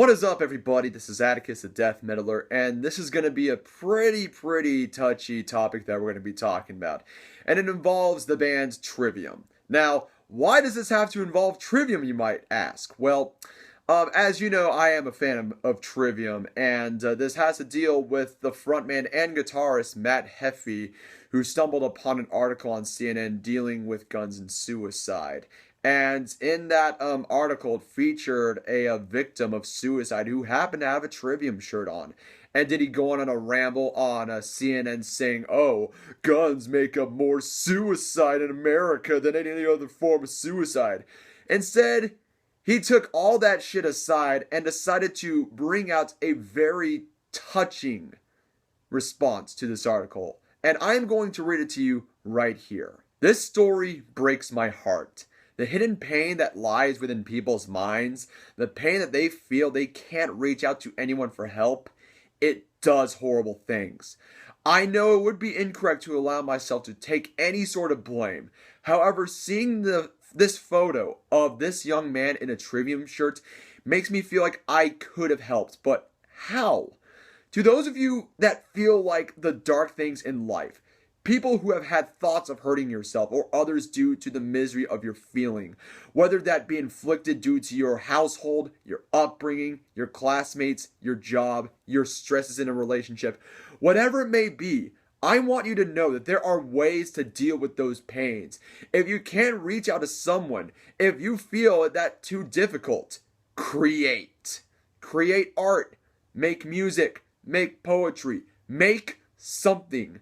What is up, everybody? This is Atticus, the Death Meddler, and this is going to be a pretty touchy topic that we're going to be talking about. And it involves the band Trivium. Now, why does this have to involve Trivium, you might ask? Well, as you know, I am a fan of Trivium, and this has to deal with the frontman and guitarist Matt Heafy, who stumbled upon an article on CNN dealing with guns and suicide. And in that article, it featured a victim of suicide who happened to have a Trivium shirt on. And did he go on a ramble on CNN saying, "Oh, guns make up more suicide in America than any other form of suicide"? Instead, he took all that shit aside and decided to bring out a very touching response to this article. And I'm going to read it to you right here. This story breaks my heart. The hidden pain that lies within people's minds, the pain that they feel they can't reach out to anyone for help, it does horrible things. I know it would be incorrect to allow myself to take any sort of blame. However, seeing this photo of this young man in a Trivium shirt makes me feel like I could have helped. But how? To those of you that feel like the dark things in life, people who have had thoughts of hurting yourself or others due to the misery of your feeling, whether that be inflicted due to your household, your upbringing, your classmates, your job, your stresses in a relationship, whatever it may be, I want you to know that there are ways to deal with those pains. If you can't reach out to someone, if you feel that too difficult, create. Create art, make music, make poetry, make something.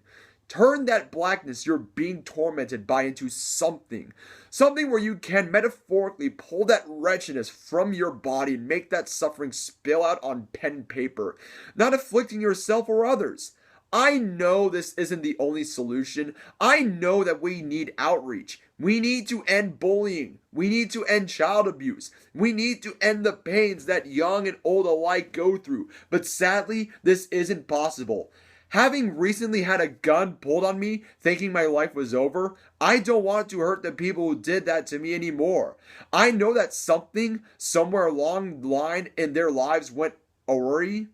Turn that blackness you're being tormented by into something. Something where you can metaphorically pull that wretchedness from your body and make that suffering spill out on pen and paper, not afflicting yourself or others. I know this isn't the only solution. I know that we need outreach. We need to end bullying. We need to end child abuse. We need to end the pains that young and old alike go through. But sadly, this isn't possible. Having recently had a gun pulled on me, thinking my life was over, I don't want to hurt the people who did that to me anymore. I know that something, somewhere along the line in their lives went awry.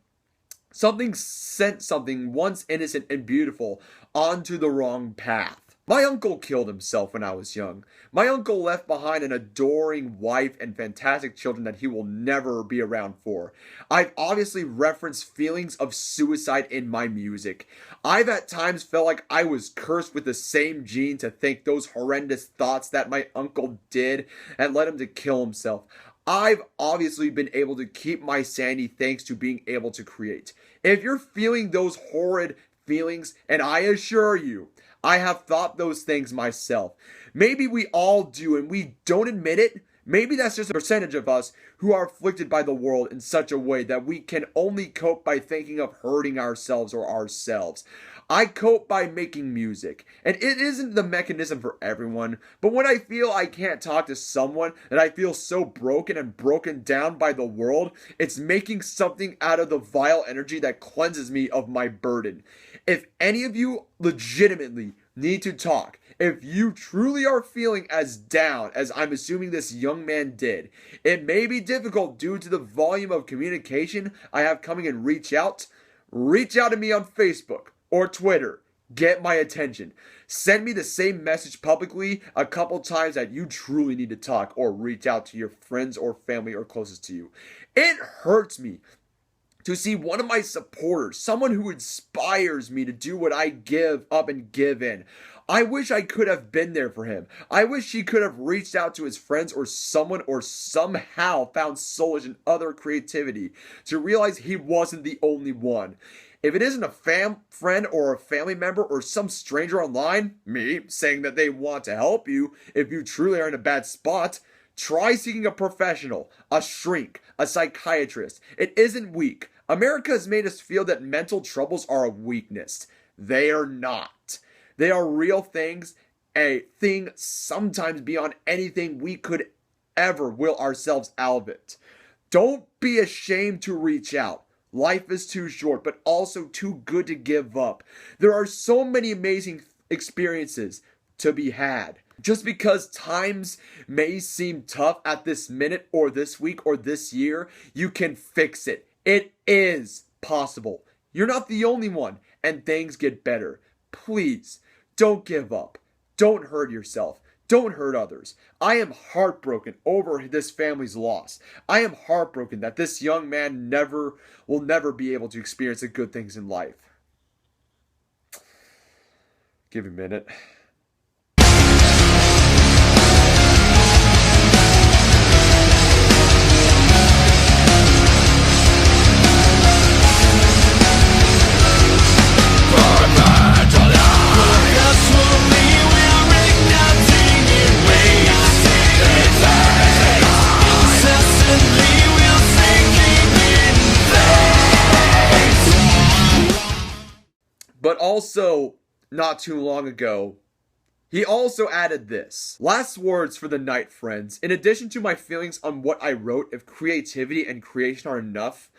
Something sent something once innocent and beautiful onto the wrong path. My uncle killed himself when I was young. My uncle left behind an adoring wife and fantastic children that he will never be around for. I've obviously referenced feelings of suicide in my music. I've at times felt like I was cursed with the same gene to think those horrendous thoughts that my uncle did and led him to kill himself. I've obviously been able to keep my sanity thanks to being able to create. If you're feeling those horrid feelings, and I assure you, I have thought those things myself. Maybe we all do and we don't admit it. Maybe that's just a percentage of us who are afflicted by the world in such a way that we can only cope by thinking of hurting ourselves or ourselves. I cope by making music, and it isn't the mechanism for everyone, but when I feel I can't talk to someone and I feel so broken and broken down by the world, it's making something out of the vile energy that cleanses me of my burden. If any of you legitimately need to talk, if you truly are feeling as down as I'm assuming this young man did, it may be difficult due to the volume of communication I have coming and reach out to me on Facebook or Twitter. Get my attention. Send me the same message publicly a couple times that you truly need to talk, or reach out to your friends or family or closest to you. It hurts me to see one of my supporters, someone who inspires me to do what I give up and give in. I wish I could have been there for him. I wish he could have reached out to his friends or someone, or somehow found solace in other creativity to realize he wasn't the only one. If it isn't a friend or a family member or some stranger online, me, saying that they want to help you if you truly are in a bad spot, try seeking a professional, a shrink, a psychiatrist. It isn't weak. America has made us feel that mental troubles are a weakness. They are not. They are real things, a thing sometimes beyond anything we could ever will ourselves out of it. Don't be ashamed to reach out. Life is too short, but also too good to give up. There are so many amazing experiences to be had. Just because times may seem tough at this minute or this week or this year, you can fix it. It is possible. You're not the only one, and things get better. Please, don't give up. Don't hurt yourself. Don't hurt others. I am heartbroken over this family's loss. I am heartbroken that this young man will never be able to experience the good things in life. Give me a minute. But also, not too long ago, he also added this. Last words for the night, friends. In addition to my feelings on what I wrote, if creativity and creation are enough,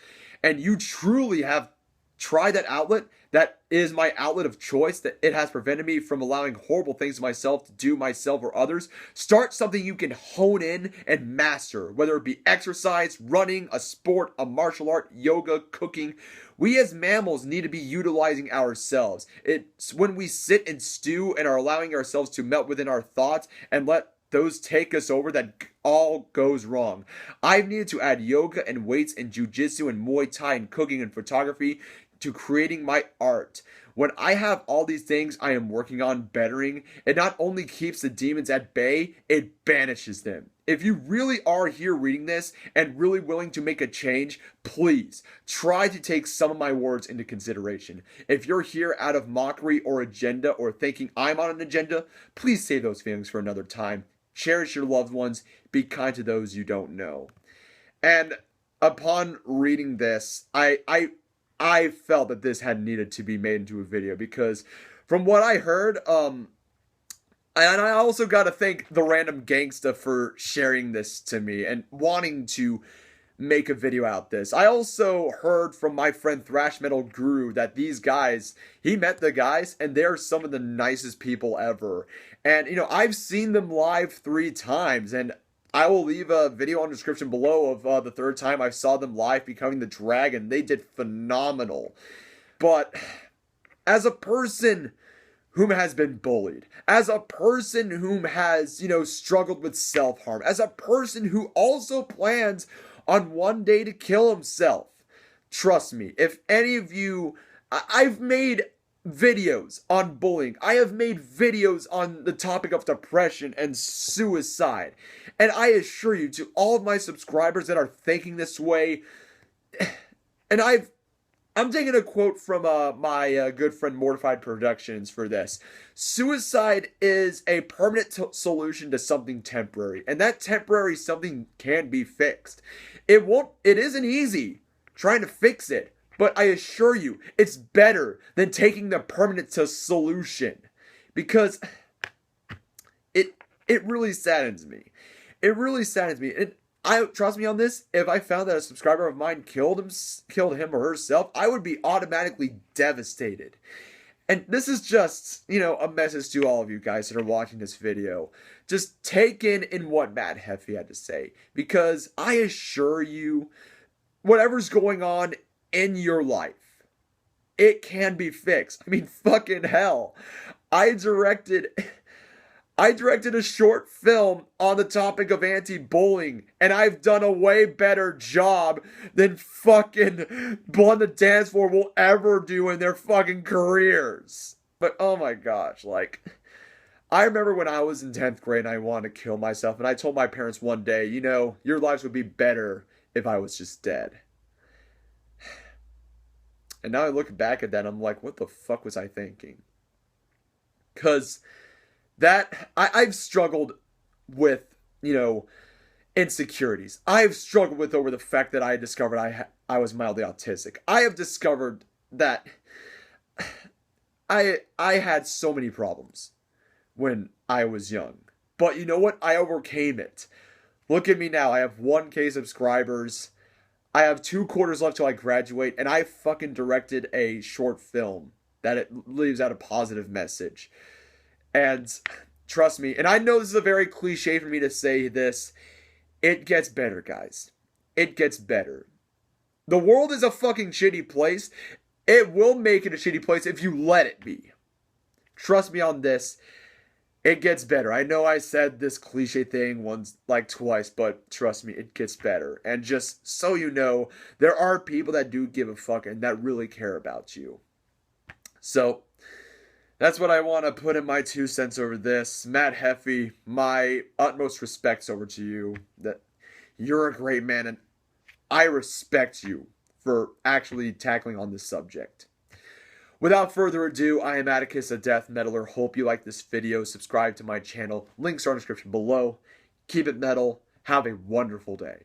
and you truly have tried that outlet, that is my outlet of choice, that it has prevented me from allowing horrible things to myself to do myself or others, start something you can hone in and master, whether it be exercise, running, a sport, a martial art, yoga, cooking. We as mammals need to be utilizing ourselves. It's when we sit and stew and are allowing ourselves to melt within our thoughts and let those take us over that all goes wrong. I've needed to add yoga and weights and jujitsu and Muay Thai and cooking and photography to creating my art. When I have all these things I am working on bettering, it not only keeps the demons at bay, it banishes them. If you really are here reading this and really willing to make a change, please try to take some of my words into consideration. If you're here out of mockery or agenda or thinking I'm on an agenda, please save those feelings for another time. Cherish your loved ones. Be kind to those you don't know. And upon reading this, I felt that this had needed to be made into a video because from what I heard, and I also got to thank the random gangsta for sharing this to me and wanting to make a video out this. I also heard from my friend Thrash Metal Guru that these guys, he met the guys and they're some of the nicest people ever. And, I've seen them live 3 times and I will leave a video on the description below of the 3rd time I saw them live becoming the Dragon. They did phenomenal. But as a person whom has been bullied, as a person whom has, struggled with self-harm, as a person who also plans on one day to kill himself, trust me, if any of you, I've made videos on bullying. I have made videos on the topic of depression and suicide. And I assure you, to all of my subscribers that are thinking this way, and I'm taking a quote from my good friend Mortified Productions for this. Suicide is a permanent solution to something temporary, and that temporary something can be fixed. It isn't easy trying to fix it, but I assure you, it's better than taking the permanent solution, because it really saddens me. It really saddens me. And trust me on this, if I found that a subscriber of mine killed him or herself, I would be automatically devastated. And this is just, a message to all of you guys that are watching this video. Just take in what Matt Heafy had to say, because I assure you, whatever's going on in your life, it can be fixed. I mean, fucking hell. I directed a short film on the topic of anti-bullying, and I've done a way better job than fucking Blood on the Dance Floor will ever do in their fucking careers. But oh my gosh, I remember when I was in 10th grade and I wanted to kill myself, and I told my parents one day, your lives would be better if I was just dead. And now I look back at that and I'm like, what the fuck was I thinking? Because I've struggled with, insecurities. I've struggled with over the fact that I discovered I was mildly autistic. I have discovered that I had so many problems when I was young. But you know what? I overcame it. Look at me now. I have 1K subscribers. I have 2 quarters left till I graduate, and I fucking directed a short film that it leaves out a positive message. And trust me, and I know this is a very cliche for me to say this, it gets better, guys. It gets better. The world is a fucking shitty place. It will make it a shitty place if you let it be. Trust me on this. It gets better. I know I said this cliche thing once, like twice, but trust me, it gets better. And just so you know, there are people that do give a fuck and that really care about you. So, that's what I want to put in my 2 cents over this. Matt Heafy, my utmost respects over to you. That you're a great man, and I respect you for actually tackling on this subject. Without further ado, I am Atticus, a death metaler. Hope you like this video. Subscribe to my channel. Links are in the description below. Keep it metal. Have a wonderful day.